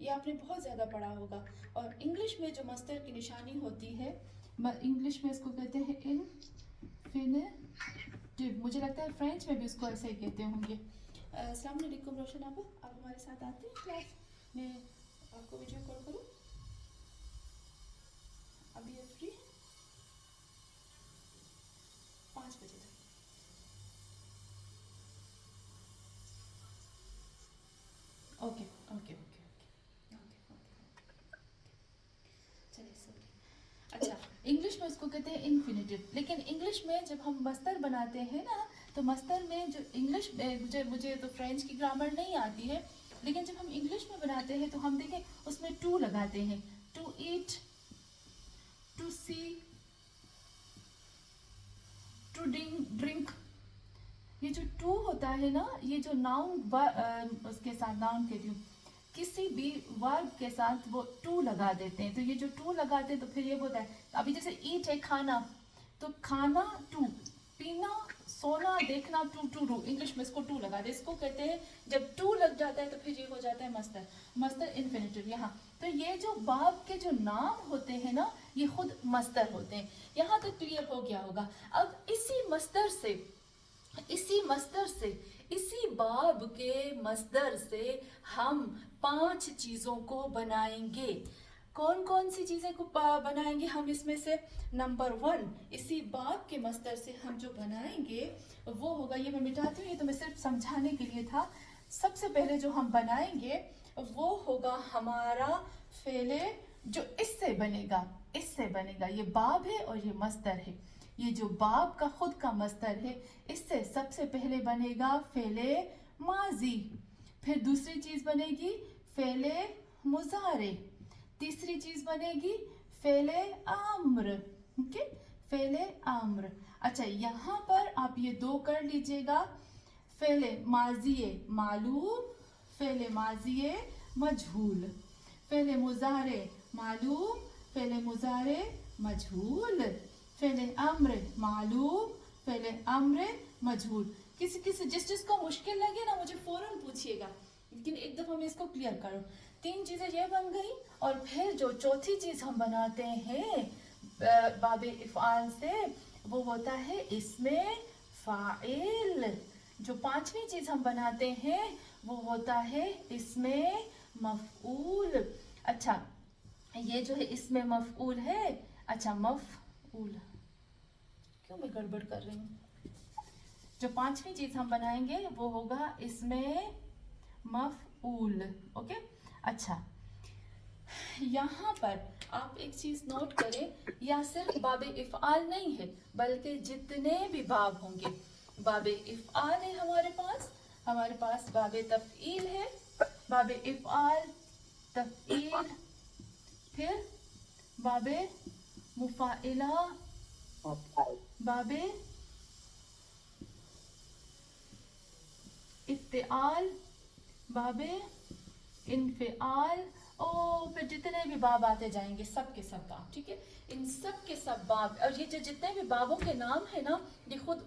یہ آپ نے بہت زیادہ پڑھا ہوگا. اور انگلش میں جو مصدر کی نشانی ہوتی ہے انگلش میں اس کو کہتے ہیں انفینیٹیو. مجھے لگتا ہے فرینچ میں بھی اس کو ایسے ہی کہتے ہوں گے. السلام علیکم روشن آپ ہمارے ساتھ آتے ہیں کلاس میں؟ آپ کو ویڈیو کال کروں ابھی؟ آپ فری ہیں 5 بجے تک؟ Okay okay okay okay okay. چلیے سوری. اچھا انگلش میں اس کو کہتے ہیں انفینیٹیو. لیکن انگلش میں جب ہم مصدر بناتے ہیں نا تو مصدر میں جو انگلش مجھے تو فرینچ کی گرامر نہیں آتی ہے، لیکن جب ہم انگلش میں بناتے ہیں تو ہم دیکھیں اس میں ٹو لگاتے ہیں. To eat, to see, to drink. یہ جو ٹو ہوتا ہے نا یہ جو ناؤن اس کے ساتھ ناؤن کہتی ہوں کسی بھی ورب کے ساتھ وہ ٹو لگا دیتے ہیں. تو یہ جو ٹو لگاتے ہیں تو پھر یہ ہوتا ہے ابھی جیسے ایٹ ہے کھانا، تو کھانا ٹو، پینا، سونا، دیکھنا ٹو ٹو ٹو. انگلش میں اس کو ٹو لگا دے. اس کو کہتے ہیں جب ٹو لگ جاتا ہے تو پھر یہ ہو جاتا ہے مصدر انفینیٹیو. یہاں تو یہ جو باب کے جو نام ہوتے ہیں نا یہ خود مصدر ہوتے ہیں. یہاں تک کلیئر ہو گیا ہوگا. اب اسی مصدر سے اسی باب کے مصدر سے ہم 5 چیزوں کو بنائیں گے. کون کون سی چیزیں کو بنائیں گے ہم؟ اس میں سے نمبر 1 اسی باب کے مصدر سے ہم جو بنائیں گے وہ ہوگا، یہ میں مٹاتی ہوں، یہ تو میں صرف سمجھانے کے لیے تھا. سب سے پہلے جو ہم بنائیں گے وہ ہوگا ہمارا فعل جو اس سے بنے گا. یہ باب ہے اور یہ مصدر ہے. یہ جو باب کا خود کا مصدر ہے اس سے سب سے پہلے بنے گا فعل ماضی. پھر دوسری چیز بنے گی فعل مضارع. تیسری چیز بنے گی فعل امر. فعل امر. اچھا یہاں پر آپ یہ 2 کر لیجئے گا. فعل ماضی معلوم، فعل ماضی مجہول. فعل مضارع معلوم، فعل مضارع مجہول. فعل امر معلوم، فعل امر مجہول. جس کو مشکل لگے نا مجھے فوراً پوچھیے گا، لیکن ایک دفعہ میں اس کو کلیئر کروں. 3 چیزیں یہ بن گئی. اور پھر جو چوتھی چیز ہم بناتے ہیں باب افعال سے وہ ہوتا ہے اسم فاعل. جو 5ویں چیز ہم بناتے ہیں وہ ہوتا ہے اسم مفعول. اچھا یہ جو ہے اسم مفعول ہے. اچھا مفعول کیوں میں گڑبڑ کر رہی ہوں؟ جو 5ویں چیز ہم بنائیں گے وہ ہوگا اسم مفعول. اوکے. اچھا یہاں پر آپ ایک چیز نوٹ کریں، یا صرف باب افعال نہیں ہے بلکہ جتنے بھی باب ہوں گے. باب افعال ہے ہمارے پاس باب تفعیل ہے، باب افعال، تفعیل، پھر باب مفاعلہ، باب افتعال، باب انفعال، اور پھر جتنے بھی باب آتے جائیں گے سب کے سب باب. ٹھیک ہے. ان سب کے سب باب اور یہ جو جتنے بھی بابوں کے نام ہیں نا یہ خود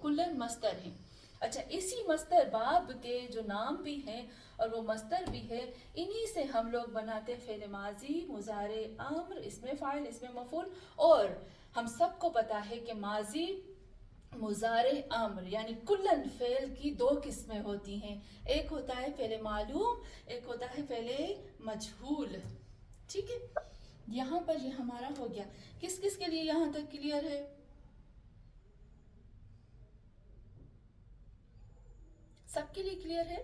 کلن مصدر ہیں. اچھا اسی مصدر باب کے جو نام بھی ہیں اور وہ مصدر بھی ہے انہی سے ہم لوگ بناتے ہیں فعل ماضی، مضارع، امر، اسم فاعل، اسم مفعول. اور ہم سب کو پتا ہے کہ ماضی، مضارع، امر یعنی کلن فعل کی 2 قسمیں ہوتی ہیں. ایک ہوتا ہے فعل معلوم، ایک ہوتا ہے فعل مجہول. ٹھیک ہے. یہاں پر یہ ہمارا ہو گیا. کس کس کے لیے یہاں تک کلیئر ہے؟ سب کے لیے کلیئر ہے؟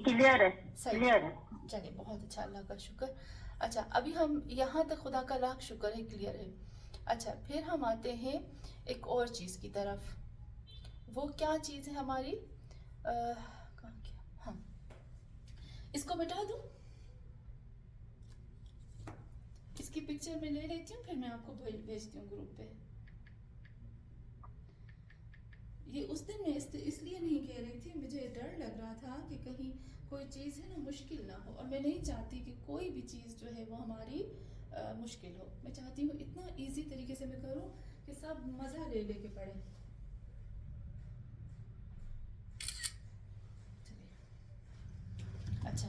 کلیئر ہے. چلے بہت اچھا، اللہ کا شکر. اچھا ابھی ہم یہاں تک خدا کا لاکھ شکر ہے کلیئر ہے. اچھا پھر ہم آتے ہیں ایک اور چیز کی طرف. وہ کیا چیز ہے ہماری؟ ہاں اس کو بتا دوں، اس کی پکچر میں لے لیتی ہوں پھر میں آپ کو بھیجتی ہوں گروپ پہ. یہ اس دن میں اس لیے نہیں کہہ رہی تھی، مجھے ڈر لگ رہا تھا کہ کہیں کوئی چیز ہے نا مشکل نہ ہو، اور میں نہیں چاہتی کہ کوئی بھی چیز جو ہے وہ ہماری مشکل ہو. میں چاہتی ہوں اتنا ایزی طریقے سے میں کروں کہ سب مزہ لے کے پڑھیں. اچھا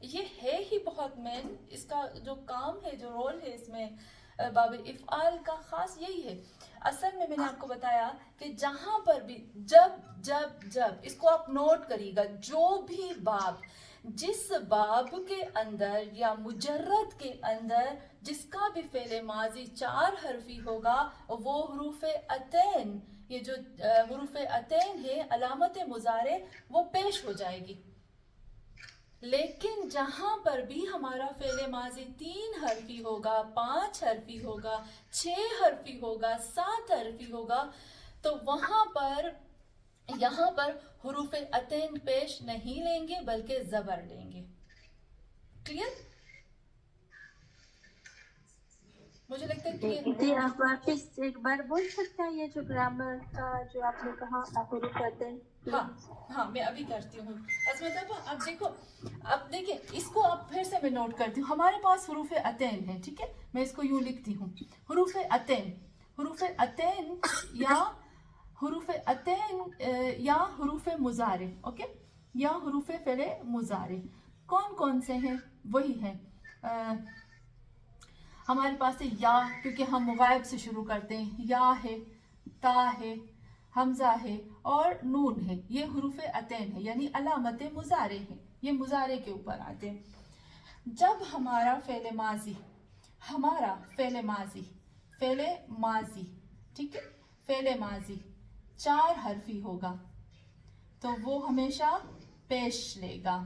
یہ ہے ہی بہت مین. اس کا جو کام ہے, جو رول ہے اس میں باب افعال کا خاص یہی ہے. اصل میں نے آپ کو بتایا کہ جہاں پر بھی جب اس کو آپ نوٹ کریے گا, جو بھی باب, جس باب کے اندر یا مجرد کے اندر جس کا بھی فعل ماضی 4 حرفی ہوگا وہ حروف اتین, یہ جو حروف اتین ہے علامت مضارع وہ پیش ہو جائے گی. لیکن جہاں پر بھی ہمارا فعل ماضی 3 حرفی ہوگا, 5 حرفی ہوگا, 6 حرفی ہوگا, 7 حرفی ہوگا, تو وہاں پر یہاں پر حروف اتین پیش نہیں لیں گے بلکہ زبر لیں گے. کلیئر؟ مجھے لگتا ہے کلیئر. جی آپ واپس ایک بار بول سکتے ہیں یہ جو گرامر کا جو آپ نے کہا حروف اتین؟ ہاں میں ابھی کرتی ہوں. عظمت ابا اب دیکھو, اب دیکھیں اس کو اب پھر سے میں نوٹ کرتی ہوں. ہمارے پاس حروف اتین ہے, ٹھیک ہے, میں اس کو یوں لکھتی ہوں, حروف اتین یا حروف مضارع, اوکے, یا حروف فعل مضارع. کون کون سے ہیں؟ وہی ہیں ہمارے پاس ہے یا, کیونکہ ہم مغائب سے شروع کرتے ہیں, یا ہے, تا ہے, حمزہ ہے اور نون ہے. یہ حروف اتین ہے یعنی علامت مضارع ہے, یہ مضارع کے اوپر آتے ہیں. جب ہمارا فعل ماضی ٹھیک ہے, فعل ماضی 4 حرفی ہوگا تو وہ ہمیشہ پیش لے گا.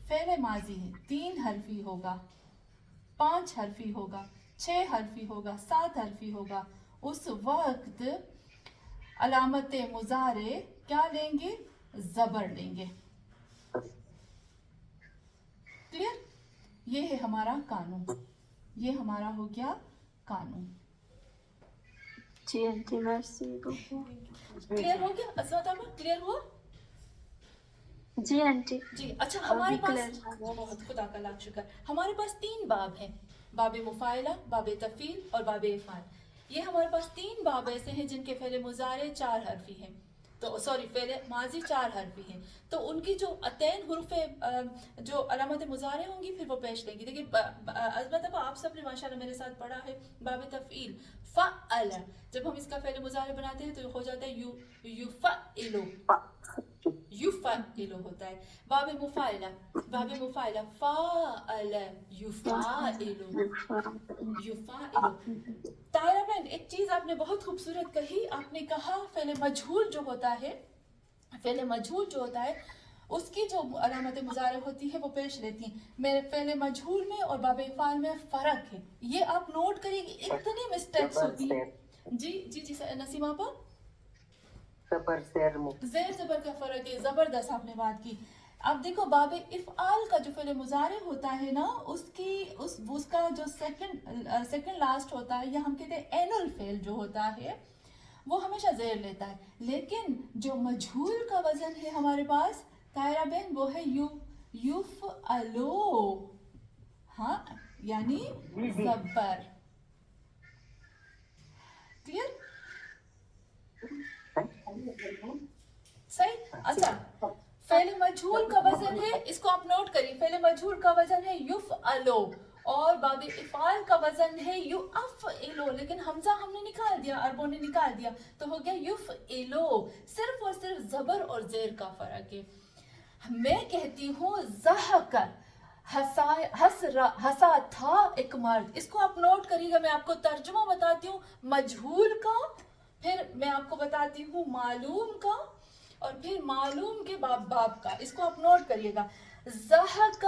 فعل ماضی 3 حرفی ہوگا, 5 حرفی ہوگا, 6 حرفی ہوگا, 7 حرفی ہوگا, اس وقت علامت مضارع کیا لیں گے؟ زبر لیں گے. کلیئر؟ یہ ہے ہمارا قانون, یہ ہمارا ہو گیا قانون. جی آنٹی مرسی. کلیئر ہو گیا عظمت ابا؟ کلیئر ہوا؟ جی آنٹی. جی اچھا, ہمارے پاس بہت خدا کا لاکھ شکر, ہمارے پاس 3 باب ہیں, باب مفاعلہ, باب تفعیل اور باب افعال. یہ ہمارے پاس 3 باب ایسے ہیں جن کے فعل مضارع 4 حرفی ہیں, تو سوری فعل ماضی 4 حرفی ہیں, تو ان کی جو اتین حروف جو علامت مضارع ہوں گی پھر وہ پیش لیں گی. دیکھیے عظمت ابا آپ سب نے ماشاءاللہ میرے ساتھ پڑھا ہے باب تفعیل, فعل, جب ہم اس کا فعل مضارع بناتے ہیں تو ہو جاتا ہے یفعلو ہوتا ہے. باب مفاعلہ فاعل یفعلو. طاہرہ بہن ایک چیز آپ نے بہت خوبصورت کہی, آپ نے کہا فعل مجہول جو ہوتا ہے اس کی جو علامت مضارع ہوتی ہے وہ پیش لیتی ہیں. میرے فعل مجہول میں اور باب افعال میں فرق ہے, یہ آپ نوٹ کریے گی, اتنی مسٹیکس ہوتی ہیں. جی نسیمہ آپ زیر زبر کا فرق ہے, زبردست آپ نے بات کی. اب دیکھو باب افعال کا جو فعل مضارع ہوتا ہے نا, اس کا جو سیکنڈ لاسٹ ہوتا ہے, یا ہم کہتے ہیں اینل فعل جو ہوتا ہے وہ ہمیشہ زیر لیتا ہے. لیکن جو مجہول کا وزن ہے ہمارے پاس طاہرہ بہن وہ ہے یفعلو, ہاں یعنی زبر. کلیئر؟ صحیح. اچھا, فعل مجہول کا وزن ہے, اس کو آپ نوٹ کریے, فعل مجہول کا وزن ہے یفعلو اور باب افعال کا وزن ہے یفعلو, لیکن حمزہ ہم نے نکال دیا, عربوں نے نکال دیا, تو ہو گیا یفعلو. صرف اور صرف زبر اور زیر کا فرق ہے. میں کہتی ہوں ضحک, ہنسا تھا ایک مرد, اس کو آپ نوٹ کریے گا. میں آپ کو ترجمہ بتاتی ہوں مجہول کا, پھر میں آپ کو بتاتی ہوں معلوم کا, اور پھر معلوم کے باب کا. اس کو آپ نوٹ کریے گا. ضحک,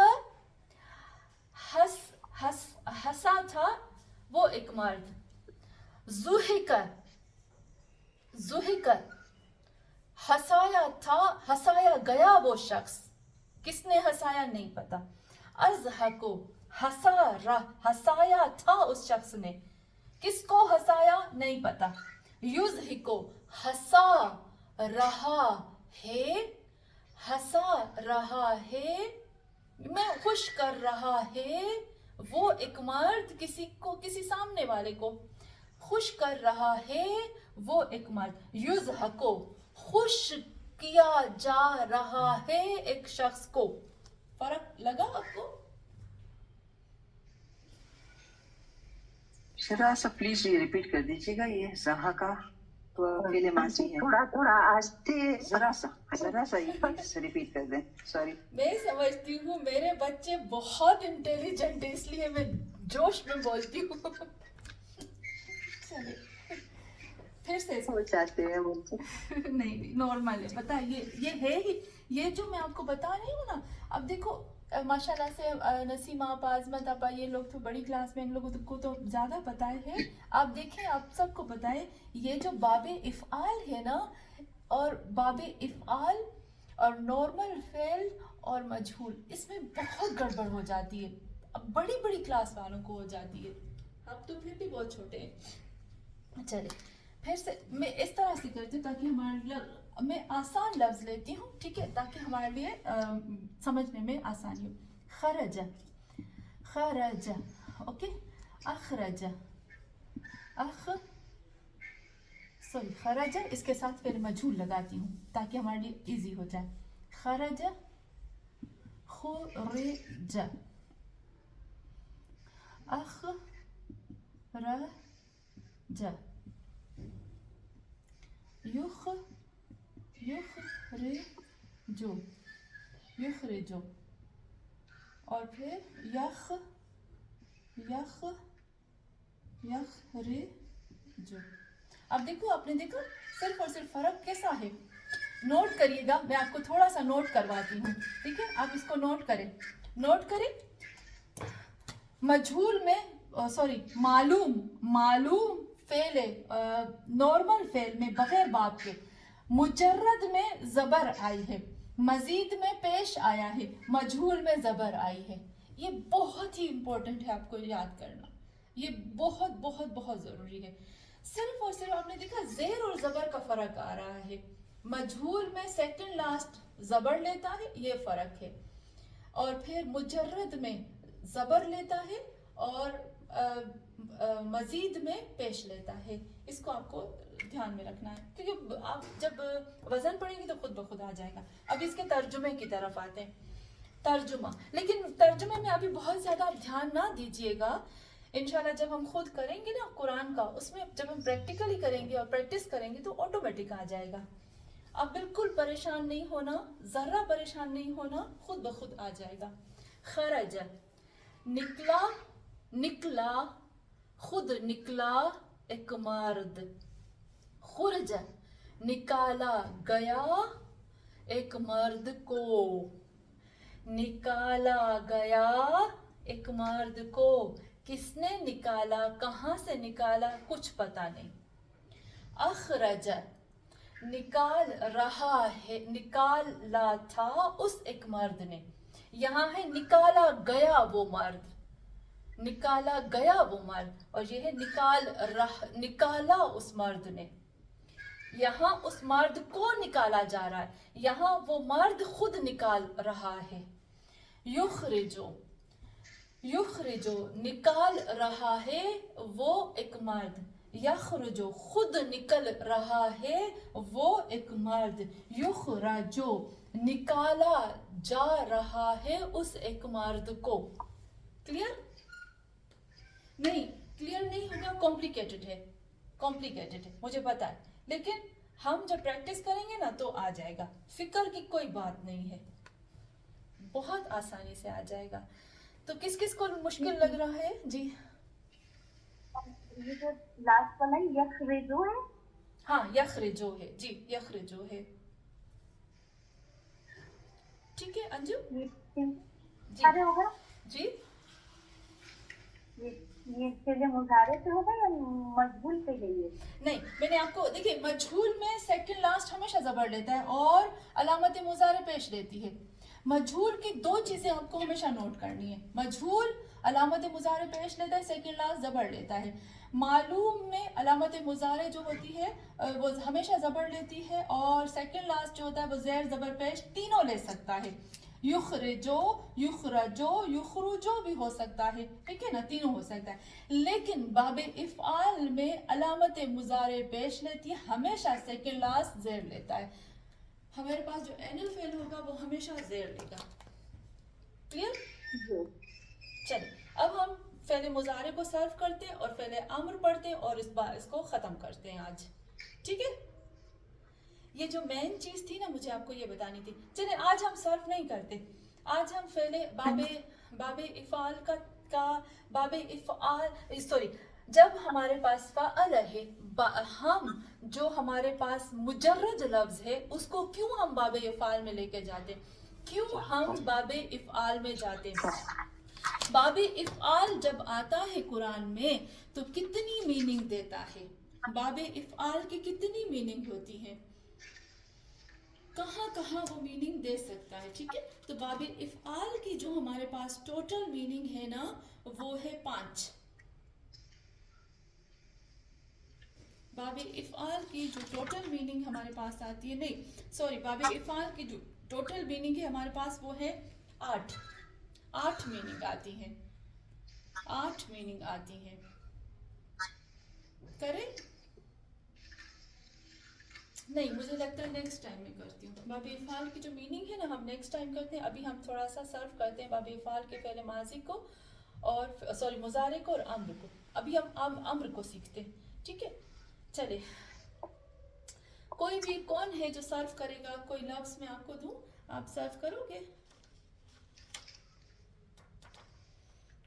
ہنسا تھا وہ ایک مرد. ضحک, ہنسایا تھا, ہنسایا گیا وہ شخص, کس نے ہنسایا نہیں پتا. اضحکو, ہنسایا تھا اس شخص نے, کس کو ہنسایا نہیں پتا. یضحکو, ہنسا رہا ہے, میں خوش کر رہا ہے وہ ایک مرد, کسی سامنے والے کو خوش کر رہا ہے وہ ایک مرد. یضحکو, خوش کیا جا رہا ہے ایک شخص کو. فرق لگا آپ کو؟ ذرا سا پلیز یہ ریپیٹ کر دیجیے گا. یہ زہا کا تو فعل ماضی ہے. تھوڑا تھوڑا آہستہ. ذرا سا یہ پلیز ریپیٹ کر دیں. سوری. میں سمجھتی ہوں میرے بچے بہت انٹیلیجنٹ ہے اس لیے میں جوش میں بولتی ہوں. چلے پھر سے ہو جاتے ہیں مجھے. نہیں نارمل ہے. پتہ ہے یہ ہے ہی یہ جو میں آپ کو بتا رہی ہوں نا. اب دیکھو ماشاء اللہ سے نسیم آپ عظمت آپ یہ لوگ تو بڑی کلاس میں ان لوگوں کو تو زیادہ پتہ ہے. آپ دیکھیں آپ سب کو پتہ ہے یہ جو باب افعال ہے نا اور باب افعال اور نارمل فعل اور مجہول اس میں بہت گڑبڑ ہو جاتی ہے. اب بڑی بڑی کلاس والوں کو ہو جاتی ہے. اب تو پھر بھی بہت چھوٹے ہیں. چلے پھر سے میں اس طرح سے کرتی ہوں تاکہ ہمارے میں آسان لفظ لیتی ہوں ٹھیک ہے تاکہ ہمارے لیے سمجھنے میں آسانی ہو. خرج خرج اوکے. اخرج سوری خرج اس کے ساتھ پھر مجھول لگاتی ہوں تاکہ ہمارے لیے ایزی ہو جائے. خرج خرج اخرج یخرجو یخرجو اور پھر یخرجو. اب دیکھو آپ نے دیکھا صرف اور صرف فرق کیسا ہے. نوٹ کریے گا میں آپ کو تھوڑا سا نوٹ کرواتی ہوں ٹھیک ہے. آپ اس کو نوٹ کریں. مجہول میں سوری معلوم فعل نارمل فعل میں بغیر باب کے مجرد میں زبر آئی ہے. مزید میں پیش آیا ہے. مجہول میں زبر آئی ہے. یہ بہت ہی امپورٹنٹ ہے آپ کو یاد کرنا. یہ بہت بہت بہت ضروری ہے. صرف اور صرف آپ نے دیکھا زیر اور زبر کا فرق آ رہا ہے. مجہول میں سیکنڈ لاسٹ زبر لیتا ہے یہ فرق ہے اور پھر مجرد میں زبر لیتا ہے اور مزید میں پیش لیتا ہے. اس کو آپ کو دھیان میں رکھنا ہے کیونکہ آپ جب وزن پڑھیں گے تو خود بخود آ جائے گا. اب اس کے ترجمے کی طرف آتے ہیں. ترجمہ لیکن ترجمے میں ابھی بہت زیادہ آپ دھیان نہ دیجیے گا. انشاءاللہ جب ہم خود کریں گے نا قرآن کا اس میں جب ہم پریکٹیکلی کریں گے اور پریکٹس کریں گے تو آٹومیٹک آ جائے گا. اب بالکل پریشان نہیں ہونا. ذرا پریشان نہیں ہونا. خود بخود آ جائے گا. خرج نکلا خود نکلا ایک مرد. خرج نکالا گیا ایک مرد کو. نکالا گیا ایک مرد کو. کس نے نکالا کہاں سے نکالا کچھ پتا نہیں. اخرج نکال رہا ہے نکالا تھا اس ایک مرد نے. یہاں ہے نکالا گیا وہ مرد. نکالا گیا وہ مرد اور یہ ہے نکالا اس مرد نے. یہاں اس مرد کو نکالا جا رہا ہے. یہاں وہ مرد خود نکال رہا ہے. یخرجو نکال رہا ہے وہ ایک مرد. یخرجو خود نکل رہا ہے وہ ایک مرد. یخرجو نکالا جا رہا ہے اس ایک مرد کو. کلیئر نہیں ہوگا. کمپلیکیٹڈ ہے مجھے پتا ہے لیکن ہم جب پریکٹس کریں گے نا تو آ جائے گا. فکر کی کوئی بات نہیں ہے. بہت آسانی سے آ جائے گا. تو کس کو مشکل لگ رہا ہے جی؟ یہ جو لاسٹ والا یخرجو ہے. ہاں یخرجو ہے جی. یخرجو ہے ٹھیک ہے. انجو سارے ہوگا جی یہ پہلے مضارع پہ ہوگا یا مجہول پہ ہے؟ یہ نہیں میں نے آپ کو دیکھیے مجہول میں سیکنڈ لاسٹ ہمیشہ زبر لیتا ہے اور علامت مضارع پیش لیتی ہے. مجہول کی دو چیزیں آپ کو ہمیشہ نوٹ کرنی ہے. مجہول علامت مضارع پیش لیتا ہے سیکنڈ لاسٹ زبر لیتا ہے. معلوم میں علامت مضارع جو ہوتی ہے وہ ہمیشہ زبر لیتی ہے اور سیکنڈ لاسٹ جو ہوتا ہے وہ زیر زبر پیش تینوں لے سکتا ہے. یخرجو یخرجو یخرجو بھی ہو سکتا ہے ٹھیک ہے نا. تینوں ہو سکتا ہے. لیکن باب افعال میں علامت مضارع پیش لیتی ہے ہمیشہ سیکنڈ لاسٹ زیر لیتا ہے. ہمارے پاس جو اینل فعل ہوگا وہ ہمیشہ زیر لے گا. کلیئر؟ چلیں اب ہم فعل مضارع کو صرف کرتے ہیں اور فعل امر پڑھتے ہیں اور اس کو ختم کرتے ہیں آج. ٹھیک ہے, یہ جو مین چیز تھی نا مجھے آپ کو یہ بتانی تھی. چلے آج ہم صرف نہیں کرتے, آج ہم فعل باب افعال کا باب افعال سوری جب ہمارے پاس فعل ہے, ہم جو ہمارے پاس مجرد لفظ ہے اس کو کیوں ہم باب افعال میں لے کے جاتے, کیوں ہم باب افعال میں جاتے. باب افعال جب آتا ہے قرآن میں تو کتنی میننگ دیتا ہے, باب افعال کی کتنی میننگ ہوتی ہے, کہاں کہاں وہ میننگ دے سکتا ہے. ٹھیک ہے, تو باب افعال کی جو ہمارے پاس ٹوٹل میننگ ہے نا وہ ہے 5. باب افعال کی جو ٹوٹل میننگ ہمارے پاس آتی ہے, نہیں سوری, باب افعال کی جو ٹوٹل میننگ ہے ہمارے پاس وہ ہے 8 میننگ آتی ہیں, 8 میننگ آتی ہیں. کریں نہیں, مجھے لگتا ہے نیکسٹ ٹائم میں کرتی ہوں. باب افعال کی جو میننگ ہے نا ہم نیکسٹ ٹائم کرتے ہیں. ابھی ہم تھوڑا سا صرف کرتے ہیں باب افعال کے فعل ماضی کو اور سوری مضارع کو اور امر کو. ابھی ہم امر کو سیکھتے ہیں. ٹھیک ہے, چلے کوئی بھی کون ہے جو صرف کرے گا, کوئی لفظ میں آپ کو دوں, آپ صرف کرو گے,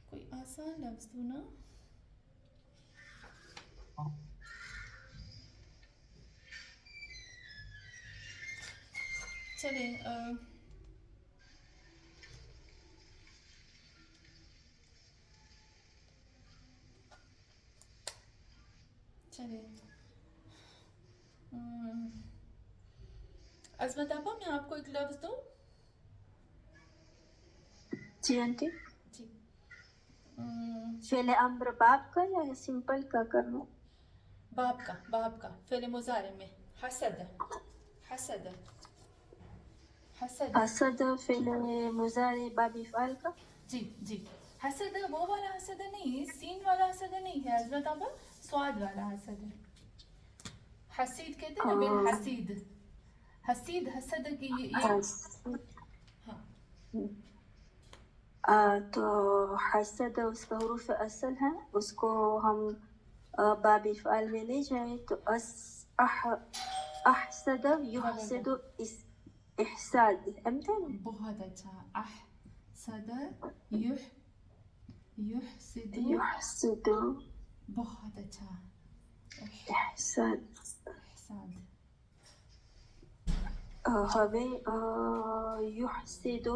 کوئی آسان لفظ دوں نا. چلے چلے عظمت آپا میں آپ کو ایک لفظ دوں. جی آنٹی, جی فعل امر باب کا یا سمپل کا کرنا؟ باب کا فعل مضارع میں حسد حسد حسد حسد فعل مضارع باب افعال کا. جی حسد وہ والا حسد نہیں, سین والا حسد نہیں ہے عظمت آپا, سواد والا حسد ہے. حسید کہتے ہیں نا, بالحسید, حسید حسد کی یہ ہاں. تو حسد اس کا حروف اصل ہے, اس کو ہم باب افعال میں لے جائیں تو احسد یحسد احساد. بہت اچھا, احسد یحسد یحسد, بہت اچھا, احساد. احساد હવે یحسد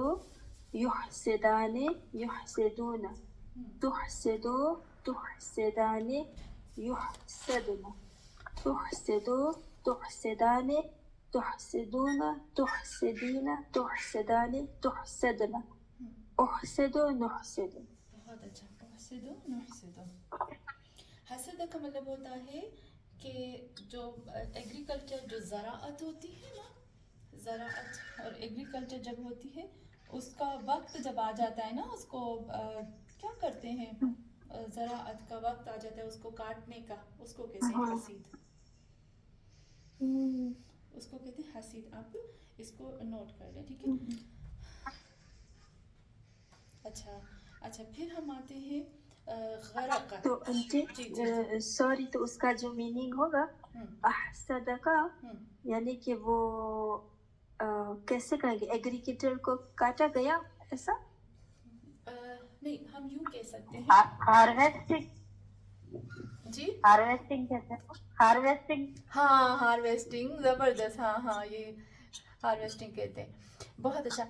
یحسدان یحسدون, تحسد تحسدان یحسدن, تحسد تحسدان تحسدون تحسدین تحسدان تحسدن, احسد نحسد. بہت اچھا, احسد نحسد. حسد کا مطلب ہوتا ہے کہ جو ایگریکلچر جو زراعت ہوتی ہے نا, زراعت اور ایگریکلچر جب ہوتی ہے اس کا وقت جب آ جاتا ہے نا, اس کو کیا کرتے ہیں, زراعت کا وقت آ جاتا ہے اس کو کاٹنے کا, اس کو کہتے ہیں حسید, اس کو کہتے ہیں حسید. آپ اس کو نوٹ کر لیں. ٹھیک ہے, اچھا پھر ہم آتے ہیں غرق. تو انٹی سوری, تو اس کا جو میننگ ہوگا احسد کا, یعنی کہ وہ کیسے کہیں گے, ایگریکلچر کو کاٹا گیا ایسا نہیں, ہم یوں کہہ سکتے ہیں ہارویسٹنگ. جی ہارویسٹنگ کہتے ہیں, ہارویسٹنگ. ہاں ہارویسٹنگ, زبردست, ہاں یہ ہارویسٹنگ کہتے ہیں. بہت اچھا.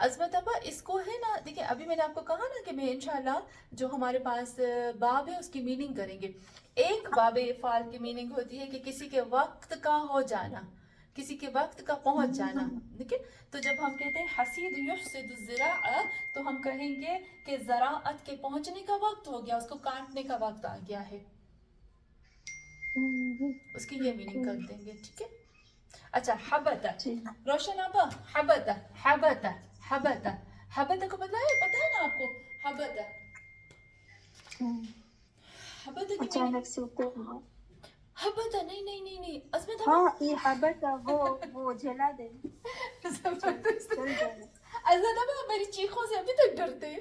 عظمت ابا اس کو ہے نا, دیکھیں ابھی میں نے آپ کو کہا نا کہ میں انشاءاللہ جو ہمارے پاس باب ہے اس کی میننگ کریں گے. ایک باب افعال کی میننگ ہوتی ہے کہ کسی کے وقت کا ہو جانا, کسی کے وقت کا پہنچ جانا. ٹھیک ہے, تو جب ہم کہتے ہیں حسید یحسد الزراع تو ہم کہیں گے کہ زراعت کے پہنچنے کا وقت ہو گیا, اس کو کاٹنے کا وقت آ گیا ہے, اس کی یہ میننگ کر دیں گے. ٹھیک ہے, اچھا حبت, روشن آپا, حبت حبت حبت حبت کو پتہ ہے نا آپ کو, حبت حبت کی اچانک سے اتر حبت نہیں عظمت ہاں, یہ حبت وہ جلا دے. عظمت ابا میری چیخوں سے ابھی تک ڈرتے ہیں.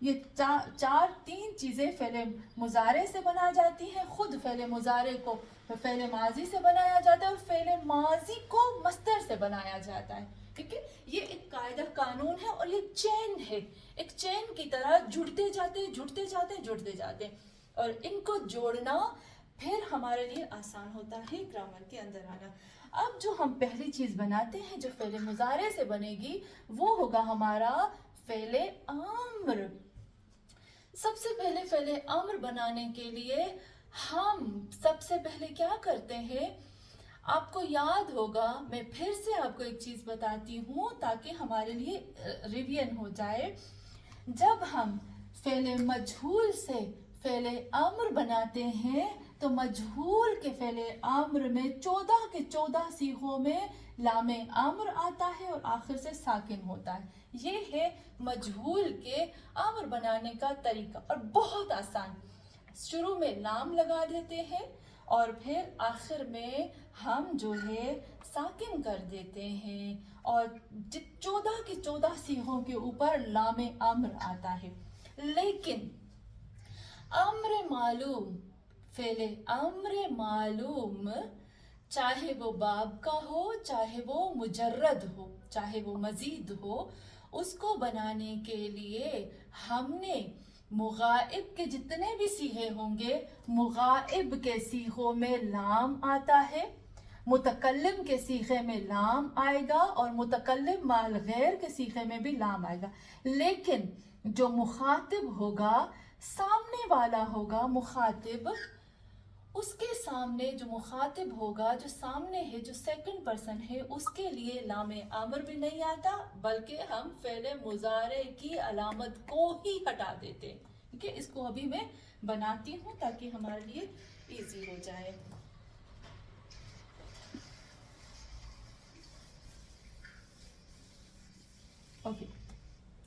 یہ تین چیزیں فعل مضارع سے بنا جاتی ہیں. خود فعل مضارع کو فعل ماضی سے بنایا جاتا ہے اور فعل ماضی کو مصدر سے بنایا جاتا ہے. ٹھیک ہے, یہ ایک قاعدہ قانون ہے اور یہ چین ہے, ایک چین کی طرح جڑتے جاتے اور ان کو جوڑنا پھر ہمارے لیے آسان ہوتا ہے گرامر کے اندر آنا. اب جو ہم پہلی چیز بناتے ہیں جو فعل مضارع سے بنے گی وہ ہوگا ہمارا فعل امر. سب سے پہلے فعل امر بنانے کے لیے ہم سب سے پہلے کیا کرتے ہیں, آپ کو یاد ہوگا, میں پھر سے آپ کو ایک چیز بتاتی ہوں تاکہ ہمارے لیے ریویژن ہو جائے. جب ہم فعل مجہول سے فعل امر بناتے ہیں تو مجہول کے فعل امر میں 14 کے 14 صیغوں میں لام امر آتا ہے اور آخر سے ساکن ہوتا ہے. یہ ہے مجہول کے امر بنانے کا طریقہ اور بہت آسان. شروع میں لام لگا دیتے ہیں اور پھر آخر میں ہم جو ہے ساکن کر دیتے ہیں اور 14 کے 14 صیغوں کے اوپر لام امر آتا ہے. لیکن امر معلوم, فعل امر معلوم, چاہے وہ باب کا ہو, چاہے وہ مجرد ہو, چاہے وہ مزید ہو, اس کو بنانے کے لیے ہم نے مغائب کے جتنے بھی صیغے ہوں گے, مغائب کے صیغوں میں لام آتا ہے, متکلم کے صیغے میں لام آئے گا اور متکلم مال غیر کے صیغے میں بھی لام آئے گا. لیکن جو مخاطب ہوگا, سامنے والا ہوگا مخاطب, اس کے سامنے جو مخاطب ہوگا, جو سامنے ہے, جو سیکنڈ پرسن ہے, اس کے لیے لام امر بھی نہیں آتا بلکہ ہم فعل مضارع کی علامت کو ہی ہٹا دیتے. ٹھیک ہے, اس کو ابھی میں بناتی ہوں تاکہ ہمارے لیے ایزی ہو جائے. اوکے,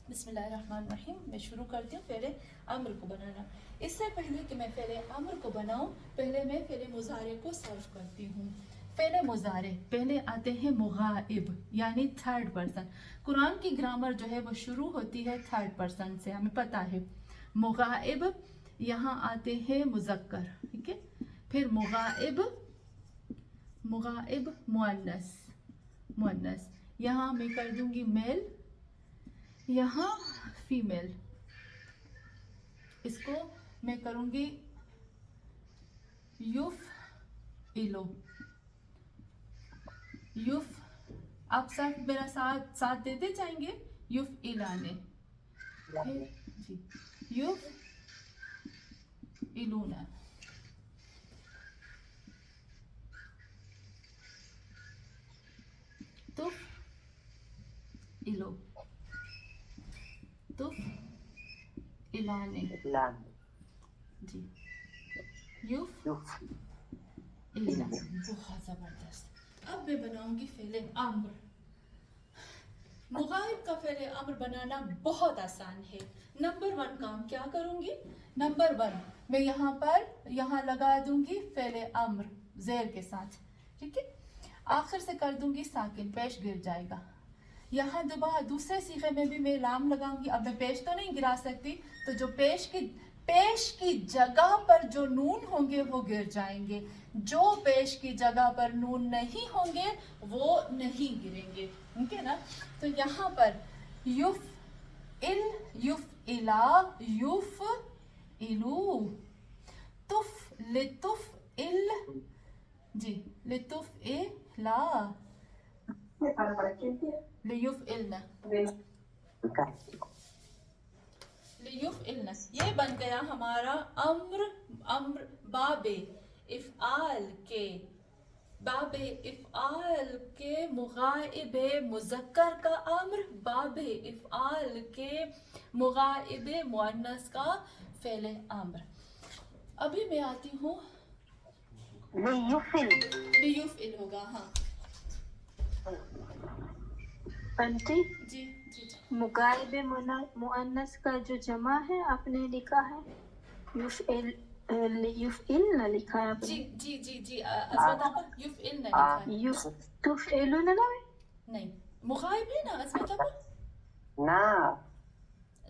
بسم اللہ الرحمن الرحیم. میں شروع کرتی ہوں فعل امر کو بنانا. اس سے پہلے کہ میں فعل امر کو بناؤں, پہلے میں فعل مضارع کو صرف کرتی ہوں. فعل مضارع پہلے آتے ہیں مغائب یعنی تھرڈ پرسن. قرآن کی گرامر جو ہے وہ شروع ہوتی ہے تھرڈ پرسن سے, ہمیں پتہ ہے. مغائب یہاں آتے ہیں مذکر, ٹھیک ہے. پھر مغائب مؤنث, یہاں میں کر دوں گی میل, یہاں فیمیل, اس کو میں کروں گی یفعلو. آپ سب میرا ساتھ دیتے جائیں گے. یفعلانے, جی, یفعلون, تفعلو, تفعلانے, جی, یفعلون. بہت زبردست. اب میں بناؤں گی فعل امر. مغائب کا فعل امر بنانا بہت آسان ہے. نمبر 1 کام کیا کروں گی, نمبر 1 میں یہاں لگا دوں گی فعل امر زیر کے ساتھ, ٹھیک ہے. آخر سے کر دوں گی ساکن, پیش گر جائے گا. یہاں دوسرے صیغے میں بھی میں لام لگاؤں گی. اب میں پیش تو نہیں گرا سکتی, تو جو پیش کی جگہ پر جو نون ہوں گے وہ گر جائیں گے, جو پیش کی جگہ پر نون نہیں ہوں گے وہ نہیں گریں گے. ٹھیک ہے نا. تو یہاں پر یفعلا, یفعلو, لتفعل, جی, لتفعلا, لیفعلنا, یہ بن گیا ہمارا امر باب افعال کے مغائب مذکر کا امر, باب افعال کے مغائب مؤنث کا فعل امر. ابھی میں آتی ہوں لیفعل ہوگا. ہاں انٹی, جی, مغائب مؤنث کا جو جمع ہے آپ نے لکھا ہے یفعلن لکھا ہے آپ نے. جی, عصمت آپا یفعلن لکھا ہے. تفعلون نا, نہیں, مغائب ہے نا عصمت آپا. نا,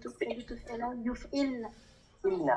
تفعل تفعلان يفعلن إلا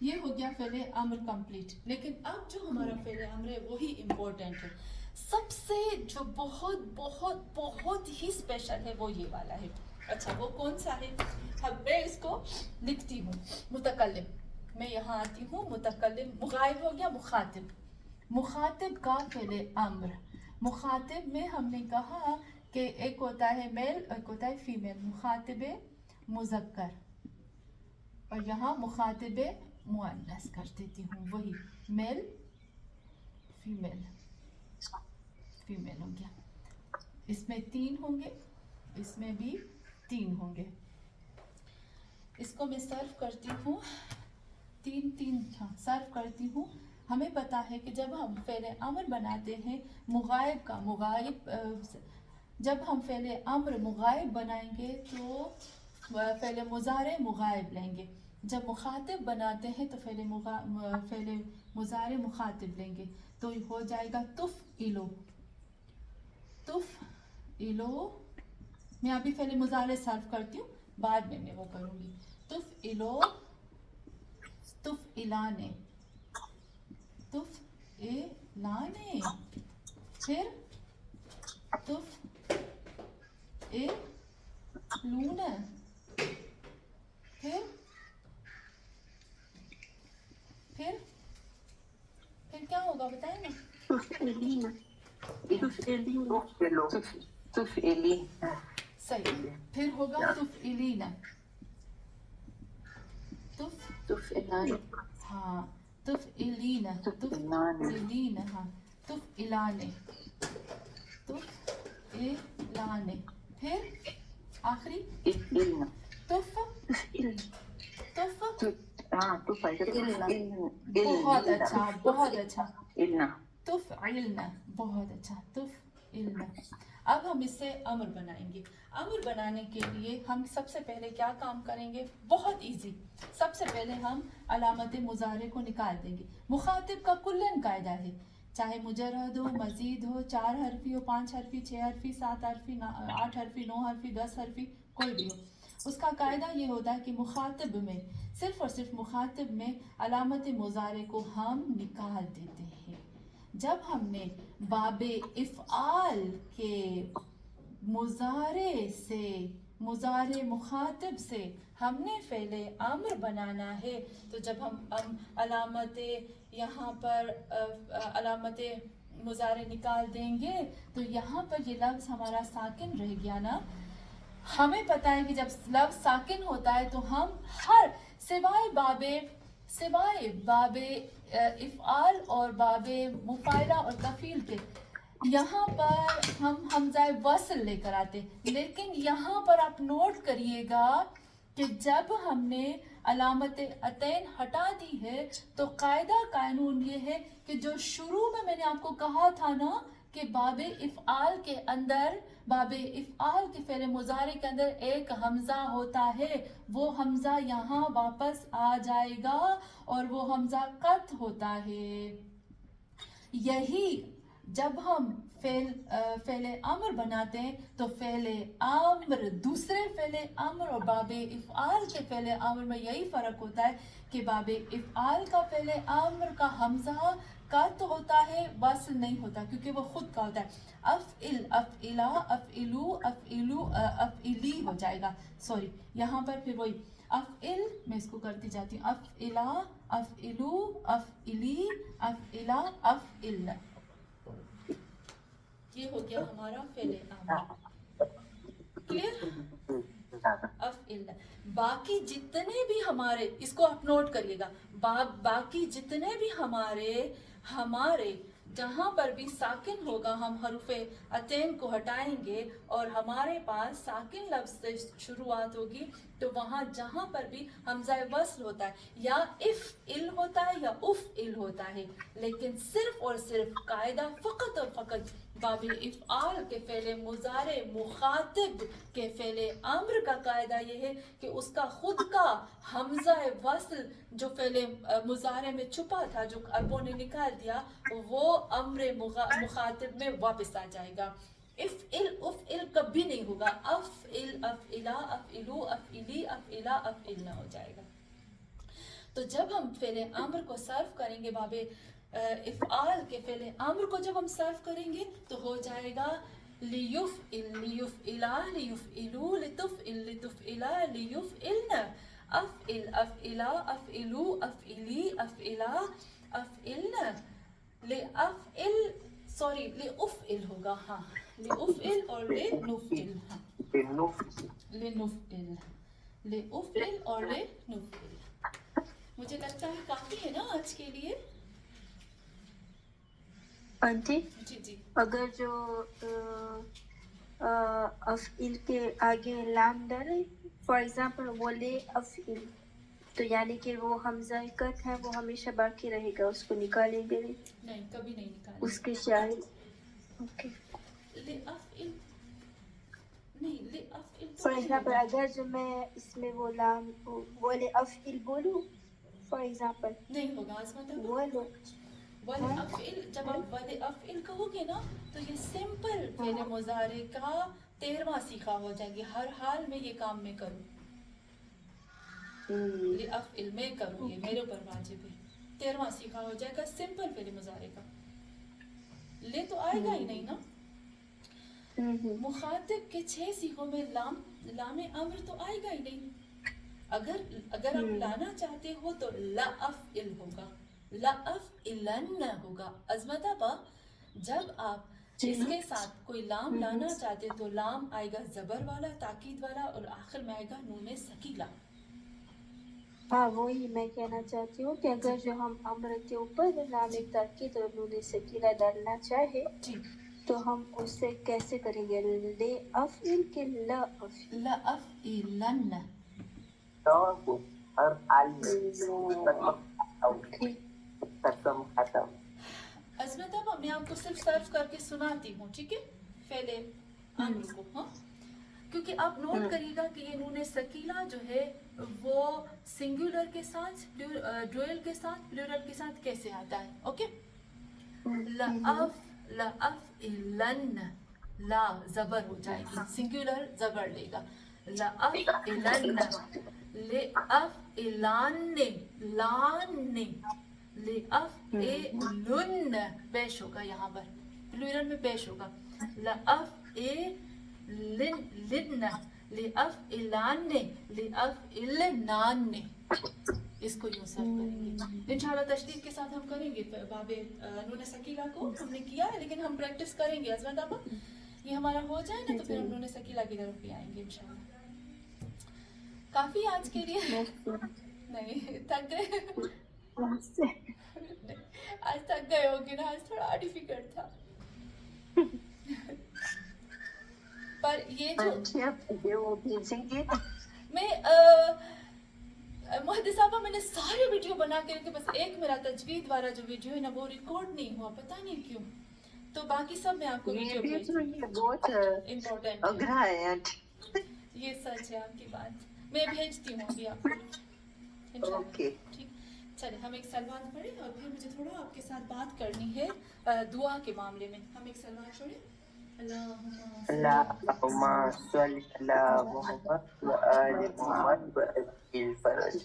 یہ ہو گیا فعل امر کمپلیٹ. لیکن اب جو ہمارا فعل امر ہے وہی امپورٹنٹ ہے. سب سے جو بہت بہت بہت ہی اسپیشل ہے وہ یہ والا ہے. اچھا وہ کون سا ہے؟ اب میں اس کو لکھتی ہوں. متکلم، میں یہاں آتی ہوں. متکلم غائب ہو گیا. مخاطب، مخاطب کا فعل امر. مخاطب میں ہم نے کہا کہ ایک ہوتا ہے میل، ایک ہوتا ہے فیمیل. مخاطب مذکر اور یہاں مخاطب مؤنث کر دیتی ہوں. وہی میل فیمیل، فیمیل ہو گیا. اس میں 3 ہوں گے، اس میں بھی 3 ہوں گے. اس کو میں صرف کرتی ہوں 3 صرف کرتی ہوں. ہمیں پتا ہے کہ جب ہم فعل امر بناتے ہیں مغائب کا، مغائب جب ہم فعل امر مغائب بنائیں گے تو فعل مضارع مغائب لیں گے. جب مخاطب بناتے ہیں تو فعل مضارع مخاطب لیں گے. تو ہو جائے گا تفعلو. تفعلو میں ابھی فعل مضارع صرف کرتی ہوں، بعد میں وہ کروں گی. تفعلو، تفعلانے، تفعلانے، پھر تفعلون، پھر کیا ہوگا بتائیں نا؟ تفعلین، تفعلین، تفعلی. صحیح. پھر ہوگا تفعلین. تفعلان. ہاں تفعلین، تفعلین، ہاں تفعلانے، تفعلانے. پھر آخری افعلن. تفعلن، بہت اچھا، بہت اچھا. علنا. تفعلن، بہت اچھا. تفعلن. اب ہم اس سے امر بنائیں گے. امر بنانے کے لیے ہم سب سے پہلے کیا کام کریں گے؟ بہت ایزی. سب سے پہلے ہم علامت مضارع کو نکال دیں گے. مخاطب کا کلن قاعدہ ہے، چاہے مجرد ہو، مزید ہو، 4 حرفی ہو، 5 حرفی، 6 حرفی، 7 حرفی، 8 حرفی، 9 حرفی، 10 حرفی، کوئی بھی ہو. اس کا قاعدہ یہ ہوتا ہے کہ مخاطب میں، صرف اور صرف مخاطب میں علامت مضارع کو ہم نکال دیتے ہیں. جب ہم نے باب افعال کے مضارع سے، مضارع مخاطب سے ہم نے فعل امر بنانا ہے، تو جب ہم علامت یہاں پر علامت مضارع نکال دیں گے تو یہاں پر یہ لفظ ہمارا ساکن رہ گیا نا. ہمیں پتہ ہے کہ جب لفظ ساکن ہوتا ہے تو ہم ہر سوائے باب افعال اور باب مفاعلہ اور تفعیل کے، یہاں پر ہم حمزہ وصل لے کر آتے. لیکن یہاں پر آپ نوٹ کریے گا کہ جب ہم نے علامت عطین ہٹا دی ہے تو قاعدہ قانون یہ ہے کہ جو شروع میں نے آپ کو کہا تھا نا کہ باب افعال کے اندر، باب افعال کے فعل مضارع کے اندر ایک حمزہ ہوتا ہے، وہ حمزہ یہاں واپس آ جائے گا اور وہ حمزہ قط ہوتا ہے. یہی جب ہم فعل امر بناتے ہیں تو فعل امر، دوسرے فعل امر اور باب افعال کے فعل امر میں یہی فرق ہوتا ہے کہ باب افعال کا فعل امر کا حمزہ قط ہوتا ہے، وصل نہیں ہوتا کیونکہ وہ خود کا ہوتا ہے. افعل، افعلا، افعلو، افعلو، افعلی ہو جائے گا. سوری، یہاں پر پھر وہی افعل، میں اس کو کرتی جاتی ہوں. افعلا، افعلو، افعلی، افعلا، افعل. یہ ہو گیا ہمارا فعل امر. کلیئر؟ افعل. باقی جتنے بھی ہمارے، اس کو آپ نوٹ کریے گا، باقی جتنے بھی ہمارے جہاں پر بھی ساکن ہوگا ہم حروف عطین کو ہٹائیں گے اور ہمارے پاس ساکن لفظ سے شروعات ہوگی تو وہاں جہاں پر بھی حمزہ وصل ہوتا ہے یا افعل ہوتا ہے یا افعل ہوتا ہے. لیکن صرف اور صرف قاعدہ فقط اور فقط باب افعال کے فعل مضارع مخاطب کے فعل امر کا قاعدہ یہ ہے کہ اس کا خود کا حمزہ وصل جو فعل مضارع میں چھپا تھا، جو عربوں نے نکال دیا، وہ امر مخاطب میں واپس آ جائے گا. افعل، افعل کبھی نہیں ہوگا. افعل، افعلا، افعلو، افعلی، افعلا، افعلنا ہو جائے گا. تو تو جب ہم فعل امر کو صرف کریں گے باب افعال کے فعل امر کو جب ہم صرف کریں گے تو ہو جائے گا لیفعل لیفعلا لیفعلو لتفعل لتفعلا لیفعلن افعل افعلا افعلو افعلی افعلا افعلن لافعل سوری لافعل ہوگا ہاں لافعل اور لنفعل ہاں لنفعل لافعل اور لنفعل. مجھے لگتا ہے کافی ہے نا آج کے لیے. آنٹی جی جی اگر جو افعل کے آگے لام ڈالے فار ایگزامپل وہ لے افعل تو یعنی کہ وہ حمزہ کت ہے وہ ہمیشہ باقی رہے گا اس کو نکالیں گے نہیں کبھی نہیں نکالیں اس کے شاید اوکے لافعل نہیں لافعل تو فار نہیں ایگزامپل ہوگا. اگر جو میں اس میں وہ لام وہ لے افعل بولوں فار ایگزامپل نہیں ہوگا عظمت اب وہ لے ولافعل جب آپ ولافعل کہو گے نا تو یہ سمپل فعل مضارع کا 13واں صیغہ ہو جائے گی. ہر حال میں یہ کام میں کروں لافعل میں کروں یہ میرے اوپر واجب ہے. 13واں صیغہ ہو جائے گا سمپل فعل مضارع کا. لے تو آئے گا ہی نہیں نا. مخاطب کے 6 صیغوں میں لام امر تو آئے گا ہی نہیں. اگر آپ لانا چاہتے ہو تو لافعل ہوگا لافعلن ہوگا. عظمت ابا جب آپ اس کے ساتھ کوئی لام لانا چاہتے تو لام آئے گا زبر والا تاکید والا اور آخر میں آئے گا نون ثقیلہ. ہاں وہی میں کہنا چاہتی ہوں کہ اگر جو ہم امر کے اوپر لام تاکید اور نون ثقیلہ ڈالنا چاہے جی تو ہم اس سے کیسے کریں گے لے افعل کے لا افعل لافعلن عظمت ابا میں آپ کو صرف صرف کر کے سناتی ہوں ٹھیک ہے فعل امر کو. ہاں کیونکہ آپ نوٹ کریے گا کہ یہ نون ثقیلہ جو ہے وہ سنگولر کے ساتھ ڈوئل کے ساتھ پلورل کے ساتھ کیسے آتا ہے. اوکے لافعلن لا زبر ہو جائے گی سنگولر زبر لے گا. لافعلن لافعلان لان لافعلن پیش ہوگا یہاں پر پلورل میں پیش ہوگا. لافعلن لافعلان لافعلنان اس کو یوں صرف کریں گے انشاءاللہ. تشدید کے ساتھ ہم کریں گے باب نون ثقیلہ کو ہم نے کیا ہے لیکن ہم پریکٹس کریں گے. عظمت ابا یہ ہمارا ہو جائے نا تو پھر ہم نون ثقیلہ کی طرف بھی آئیں گے انشاءاللہ. کافی آج کے لیے نہیں تھک گئے آج تھک گئے ہوگے نا. آج تھوڑا ڈیفیکلٹ تھا پر یہ جو وہ بھیجیں گے میں محدث صاحبہ میں نے سارے ویڈیو بنا کے رکھے بس ایک میرا تجوید والا جو ویڈیو ہے نا وہ ریکارڈ نہیں ہوا پتہ نہیں کیوں. تو باقی سب میں آپ کو ویڈیو بھیج بہت امپورٹنٹ اگرا ہے. یہ سچ ہے آپ کی بات. میں بھیجتی ہوں ابھی آپ کو انشاءاللہ. اوکے ٹھیک چلے ہم ایک سلوات پڑھیں اور پھر مجھے تھوڑا آپ کے ساتھ بات کرنی ہے دعا کے معاملے میں. ہم ایک سلوات پڑھیں. اللهم صل على محمد وآل محمد وأجل فرج.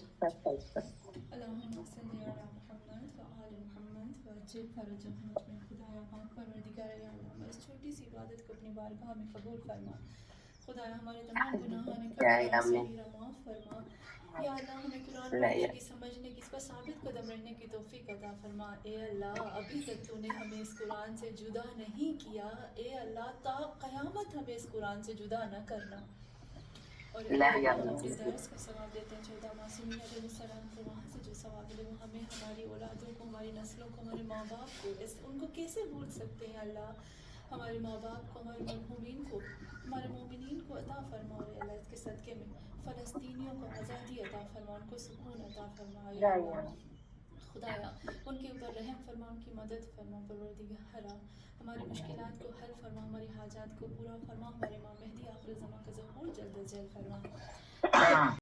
اللهم صل على محمد وآل محمد وعجل فرجهم اجمعین. خدایا پاک پروردگار عالم اس چھوٹی سی عبادت کو اپنی بارگاہ میں قبول فرما. خدایا ہمارے تمام گناہان کبیرہ صغیرہ معاف فرما. یا اللہ ہمیں قرآن پڑھنے کی سمجھنے کی اس پر ثابت قدم رہنے کی توفیق عطا فرما. اے اللہ ابھی تک تو نے ہمیں اس قرآن سے جدا نہیں کیا. اے اللہ تا قیامت ہمیں اس قرآن سے جدا نہ کرنا. اور اے اللہ ہم اپنے درس کا ثواب دیتے ہیں چودہ معصومین علیہ السلام کو وہاں سے جو ثواب ملے وہ ہمیں ہماری اولادوں کو ہماری نسلوں کو ہمارے ماں باپ کو ان کو کیسے بھول سکتے ہیں اللہ. ہمارے ماں باپ کو ہمارے مرحومین کو ہمارے مومنین کو عطا فرما. اور اللہ اس کے صدقے میں فلسطینیوں کو آزادی عطا فرما ان کو سکون عطا فرما. یا اللہ خدایا ان کے اوپر رحم فرما ان کی مدد فرما. پروردگارا ہماری مشکلات کو حل فرما ہماری حاجات کو پورا فرما. ہمارے ماں مہدی آخر زمان کا ظہور جلد از جلد فرما.